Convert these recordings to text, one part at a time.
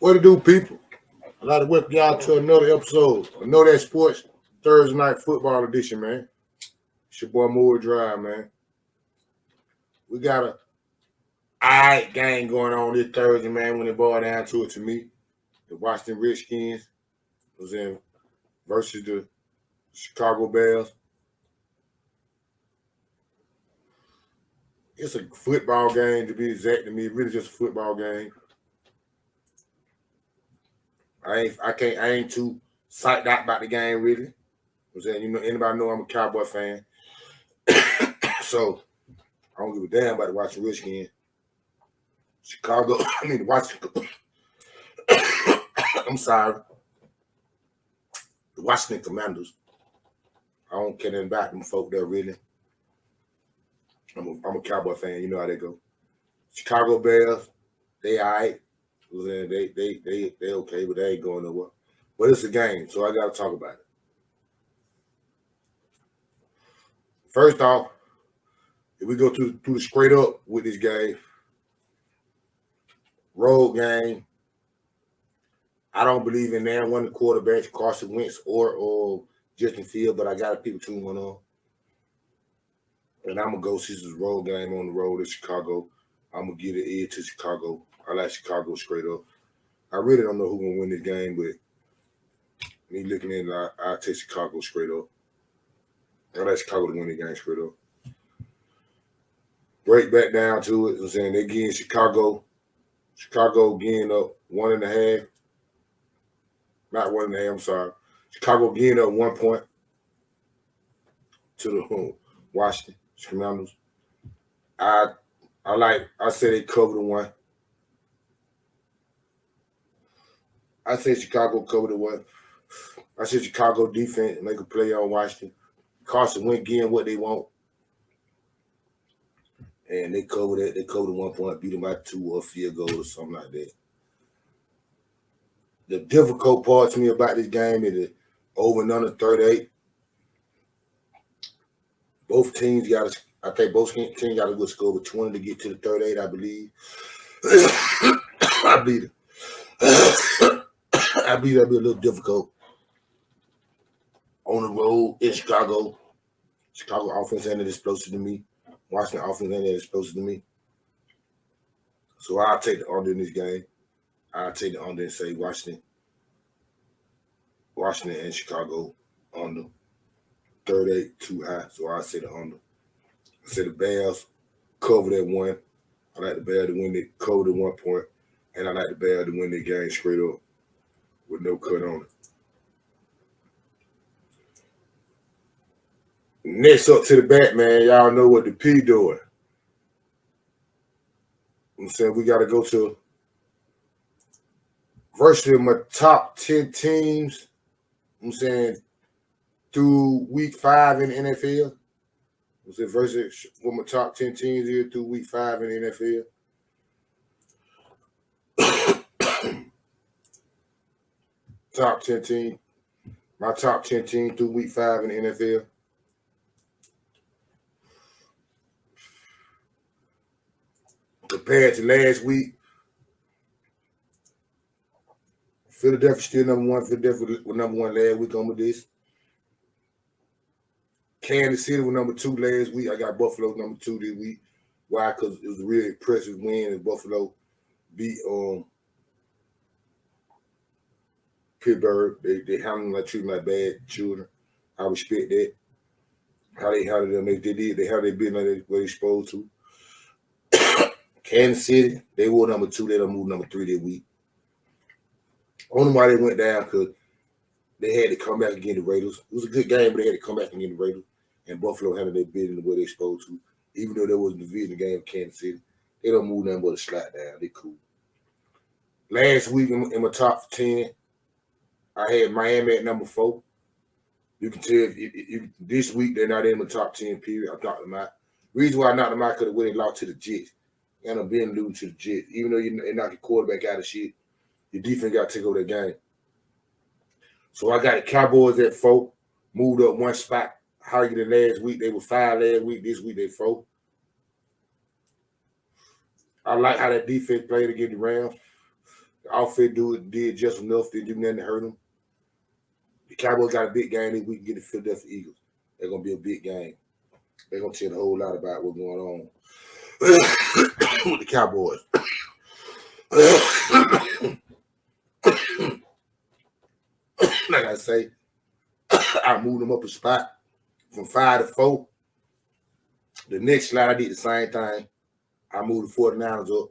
What to do, people? I'd like to welcome y'all to another episode of Knowdatsports Thursday Night Football Edition, man. It's your boy Moore Drive, man. We got a alright game going on this Thursday, man, when it boiled down to it to me. The Washington Redskins was in versus the Chicago Bears. It's a football game, to be exact. To me, it's really just a football game. I ain't too psyched out about the game, really. I'm saying, anybody know I'm a Cowboy fan. So I don't give a damn about the Washington Redskins. Chicago, the Washington. I'm sorry. The Washington Commanders. I don't care nothing about them folk there, really. I'm a Cowboy fan. You know how they go. Chicago Bears, they all right. They okay, but they ain't going nowhere. But it's a game, so I got to talk about it. First off, if we go through the straight up with this game, road game, I don't believe in that one of the quarterbacks, Carson Wentz or Justin Fields, but I got to pick between one of them. And I'm going to go see this road game on the road in Chicago. I'm going to give the edge to Chicago. I like Chicago straight up. I really don't know who's going to win this game, but me looking at it, I'll take Chicago straight up. I like Chicago to win the game straight up. Break back down to it. I'm saying they getting Chicago getting up 1.5. Not 1.5, I'm sorry. Chicago getting up 1 point to the Washington Commanders. I say they cover the one. I say Chicago cover the one. I say Chicago defense make a play on Washington. Carson Wentz getting what they want. And they cover that. They cover the 1 point, beat them by 2 or a field goal or something like that. The difficult part to me about this game is the over and under 38. Both teams got to, I think both teams got to go score over 20 to get to the 38, I believe. I believe that'll be a little difficult. On the road in Chicago. Chicago offense ain't that explosive to me. Washington offense ain't that explosive to me. So I'll take the under in this game. I'll take the under and say Washington and Chicago under. 38 too high, so I'll say the under. I say the Bears cover that one. I like the Bears to win it, cover the 1 point, and I like the Bears to win the game straight up with no cut on it. Next up to the bat, man, y'all know what the P doing. I'm saying we got to go to versus my top 10 teams. I'm saying through week 5 in the NFL. I'm saying versus one of my top 10 teams here through week 5 in the NFL. Top 10 team. My top 10 team through week 5 in the NFL. Compared to last week, Philadelphia still number 1. Philadelphia was number 1 last week on with this. Kansas City was number 2 last week. I got Buffalo number 2 this week. Why? Because it was a really impressive win, and Buffalo beat Pittsburgh. They handled them like treating like bad children. I respect that. How they handled them, they did. They handled their business like they supposed to. Kansas City, they were number 2. They done moved number 3 this week. Only why they went down because they had to come back and get the Raiders. It was a good game, but they had to come back and get the Raiders. And Buffalo handled their business the way they supposed to. Even though there was a division game of Kansas City, they don't move nothing but a slide down. They cool. Last week in my top 10, I had Miami at number 4. You can tell this week they're not in my top 10 period. I knocked them out. Reason why I knocked them out because when they lost to the Jets. They ended up being losing to the Jets. Even though they knocked your quarterback out of shit, your defense got to take over that game. So I got the Cowboys at 4, moved up 1 spot higher than last week. They were 5 last week. This week they 4. I like how that defense played against the Rams. The offense did just enough. Didn't do nothing to hurt them. The Cowboys got a big game this week against the Philadelphia Eagles. They're going to be a big game. They're going to tell a whole lot about what's going on with the Cowboys. Like I say, I moved them up a spot from 5 to 4. The next slide, I did the same thing. I moved the 49ers up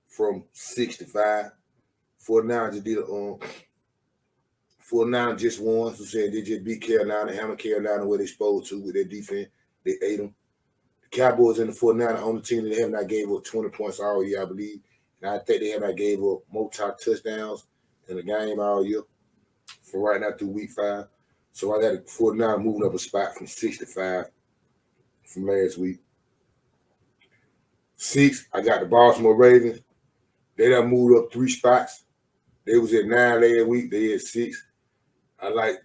from 6 to 5. 49ers did 49ers just won. So saying they just beat Carolina, hammer Carolina where they supposed to with their defense. They ate them. The Cowboys and the 49ers on the team that have not gave up 20 points all year, I believe. And I think they have not gave up more touchdowns in the game all year for right now through week 5. So I got the 49ers moving up a spot from 6 to 5 from last week. 6, I got the Baltimore Ravens. They done moved up 3 spots. They was at 9 last week. They at 6. I like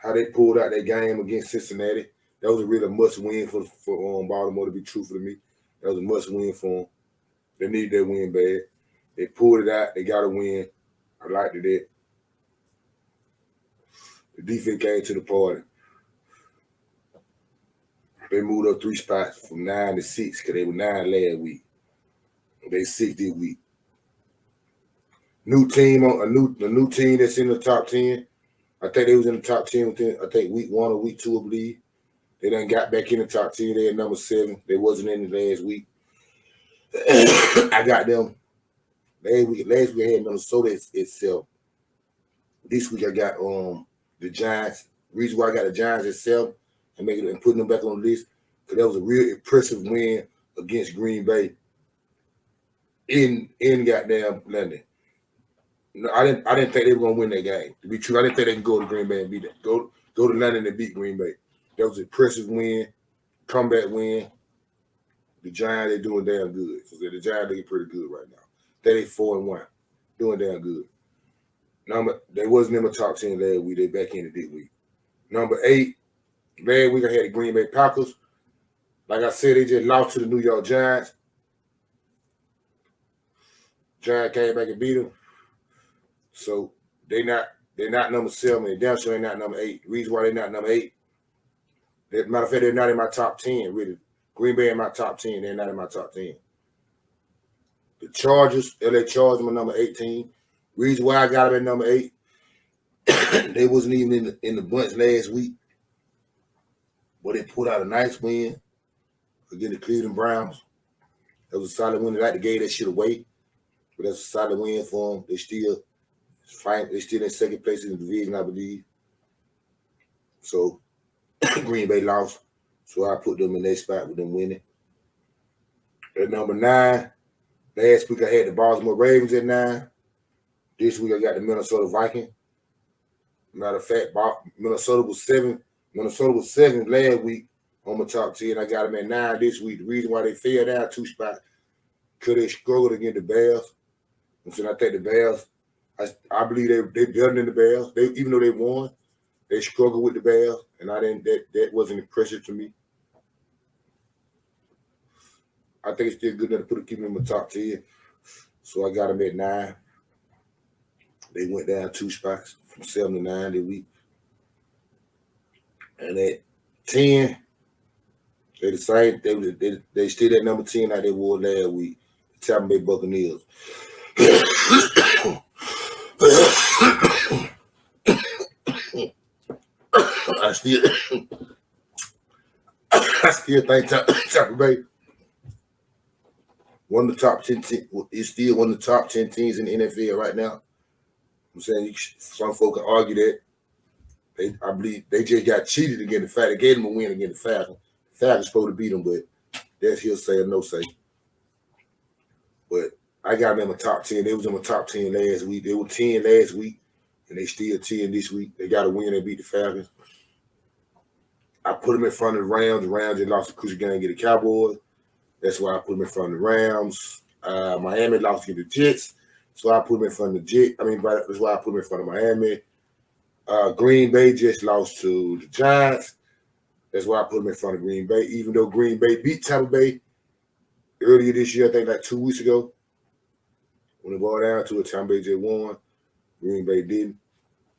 how they pulled out that game against Cincinnati. That was a really must-win for Baltimore, to be truthful to me. That was a must-win for them. They needed that win bad. They pulled it out. They got a win. I liked it. The defense came to the party. They moved up 3 spots from 9 to 6 because they were 9 last week. They 6 this week. A new team that's in the top 10. I think they was in the top 10 within, I think, week 1 or week 2, I believe. They done got back in the top 10. They had number 7. They wasn't in the last week. I got them. Last week I had Minnesota itself. This week I got the Giants. The reason why I got the Giants itself and putting them back on the list, because that was a real impressive win against Green Bay in goddamn London. No, I didn't think they were gonna win that game. To be true, I didn't think they could go to Green Bay and beat that. Go to London and beat Green Bay. That was an impressive win, comeback win. The Giants, they're doing damn good. So the Giants looking pretty good right now. They 4-1, doing damn good. They wasn't in my top 10 last week. They back in it this week. Number 8, last week I had the Green Bay Packers. Like I said, they just lost to the New York Giants. Giants came back and beat them. So they're not number 7. They damn sure they're not number 8. The reason why they're not number 8, matter of fact, they're not in my top 10, really. Green Bay in my top 10. They're not in my top 10. The Chargers, LA Chargers, my number 18. Reason why I got them at number 8, they wasn't even in the bunch last week. But they put out a nice win against the Cleveland Browns. That was a solid win. They like to give that shit away. But that's a solid win for them. They still fight. They still in second place in the division, I believe. So Green Bay lost. So I put them in their spot with them winning. At number 9, last week I had the Baltimore Ravens at 9. This week I got the Minnesota Vikings. Matter of fact, Minnesota was 7. Minnesota was 7 last week on my top 10. I got them at 9 this week. The reason why they fell down 2 spots, because they struggled against the Bears. And so I think the Bears, I believe they better than the Bears. Even though they won, they struggled with the Bears, and that wasn't impressive to me. I think it's still good enough to keep them in my top 10. So I got them at 9. They went down 2 spots from 7 to 9 this week. And at 10, they the same. They still at number 10 like they were last week. The Tampa Bay Buccaneers. I still think Tampa Bay one of the top 10 is still one of the top 10 teams in the NFL right now. I'm saying some folk can argue that. I believe they just got cheated against the Falcons. They gave them a win against the Falcons. The Falcons supposed to beat them, but that's hearsay or no say. But I got them in my top 10. They was in my top 10 last week. They were 10 last week, and they still 10 this week. They got a win and beat the Falcons. I put them in front of the Rams. The Rams just lost the crucial game against the Cowboys. That's why I put them in front of the Rams. Miami lost against the Jets. So I put them in front of the Jets. That's why I put them in front of Miami. Green Bay just lost to the Giants. That's why I put them in front of Green Bay. Even though Green Bay beat Tampa Bay earlier this year, I think like 2 weeks ago. When it boiled down to it, Tampa Bay just won. Green Bay didn't.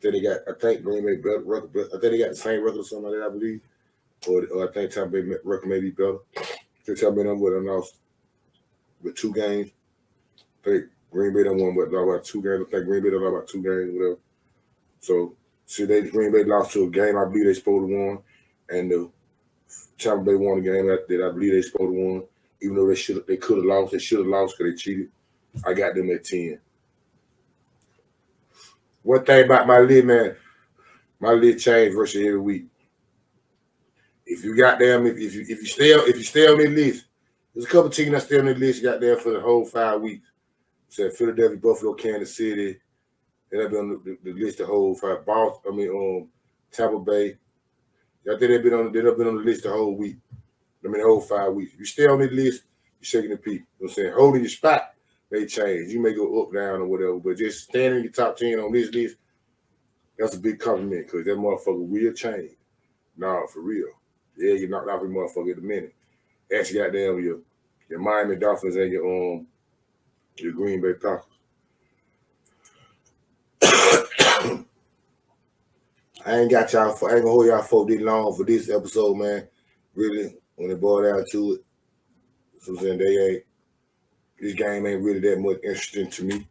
Then they got, I think Green Bay better. I think they got the same record or something like that, I believe. Or I think Tampa Bay record may be better. I think Tampa Bay done lost with 2 games. I think Green Bay done won about 2 games. I think Green Bay done lost about 2 games, whatever. So, Green Bay lost to a game I believe they supposed to won, and the Tampa Bay won a game that I believe they supposed to won. Even though they could have lost, they should have lost because they cheated. I got them at 10. One thing about my lid, man, my lid change versus every week. If you stay on this list, there's a couple teams that stay on this list. You got there for the whole 5 weeks. Said Philadelphia, Buffalo, Kansas City. They've been on the list the whole 5. Tampa Bay. I think they've been on the list the whole week. The whole 5 weeks. If you stay on this list, you're shaking the peak. You know what I'm saying? Holding your spot may change. You may go up, down, or whatever, but just standing in your top 10 on this list, that's a big compliment because that motherfucker will change. Nah, for real. Yeah, you knocked out your motherfucker at the minute. Actually, goddamn your Miami Dolphins and your Green Bay Packers. I ain't gonna hold y'all for this long for this episode, man. Really, when it boiled down to it, so I'm saying this game ain't really that much interesting to me.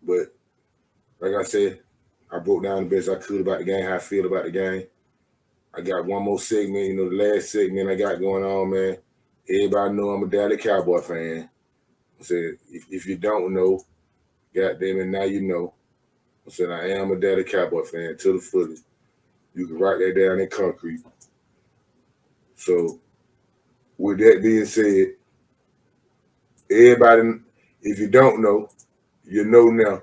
But like I said, I broke down the best I could about the game, how I feel about the game. I got one more segment, the last segment I got going on, man. Everybody know I'm a Dallas Cowboy fan. I said, if you don't know, goddamn it, now you know. I said, I am a Dallas Cowboy fan to the fullest. You can write that down in concrete. So, with that being said, everybody, if you don't know, you know now.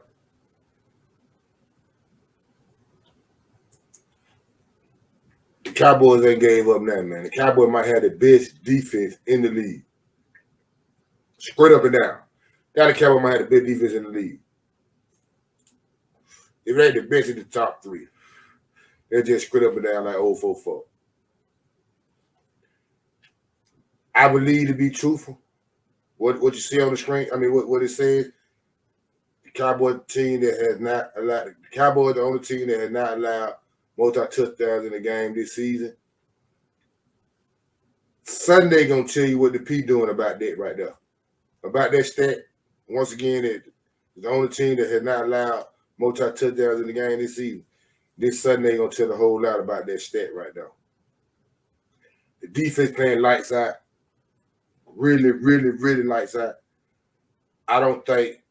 The Cowboys ain't gave up now, man. The Cowboys might have the best defense in the league. Straight up and down. The Cowboys might have the best defense in the league. If they ain't the best in the top 3, they're just straight up and down like old 4-4. I believe to be truthful. What you see on the screen, what it says, the Cowboys team that has not allowed, the Cowboys the only team that has not allowed multi-touchdowns in the game this season. Sunday gonna tell you what the P doing about that right there. About that stat, once again, it's the only team that has not allowed multi-touchdowns in the game this season. This Sunday gonna tell a whole lot about that stat right now. The defense playing lights out. Really, really, really lights out. I don't think,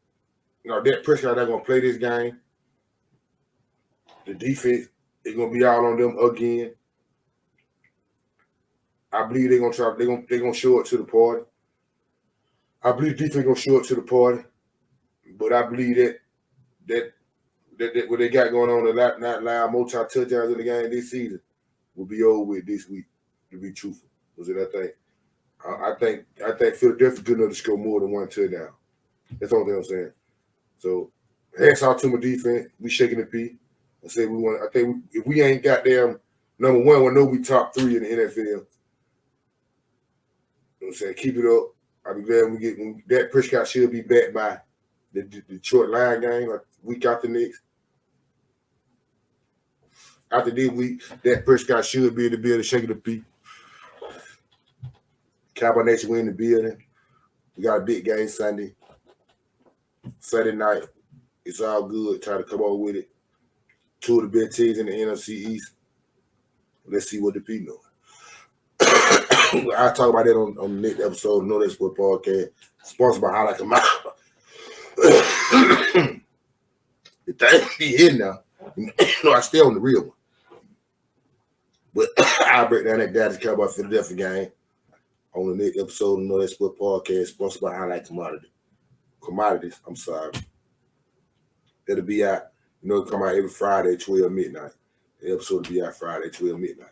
Dak Prescott not gonna play this game. The defense is gonna be all on them again. I believe they're gonna show up to the party. I believe defense gonna show up to the party, but I believe that what they got going on, not allow multi-touchdowns in the game this season, will be over with this week. To be truthful, was it? I think Philadelphia good enough to score more than 1 touchdown. That's all I'm saying. So, hats off to my defense. We shaking the P. I say we want. I think if we ain't got them number 1, we know we top 3 in the NFL. You know what I'm saying? Keep it up. I'll be glad when Dak Prescott should be back by the Detroit Lions game, like week after next. After this week, Dak Prescott should be able to be able to shake the P. Cowboy Nation, we in the building. We got a big game Sunday. Sunday night. It's all good. Try to come on with it. 2 of the best teams in the NFC East. Let's see what the P know. I'll talk about that on the next episode of Knowdatsports podcast. Sponsored by Highlight Command. The thing be here now. I stay on the real one. But I'll break down that Dallas Cowboy Philadelphia game on the next episode of Knowdatsports podcast, sponsored by Highlight Commodities. I'm sorry. It'll be out. It'll come out every Friday, 12 midnight. The episode will be out Friday, 12 midnight.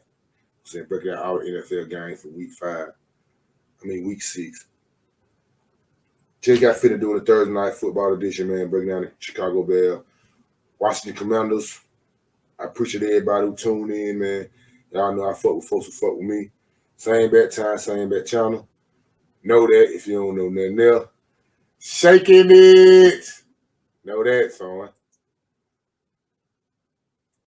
So breaking out our NFL game for week 6. Just got fit to do the Thursday night football edition, man. Breaking down the Chicago Bears, Washington Commanders. I appreciate everybody who tuned in, man. Y'all know I fuck with folks who fuck with me. Same bat time, same bat channel. Know that if you don't know nothing else. Shaking it. Know that, son.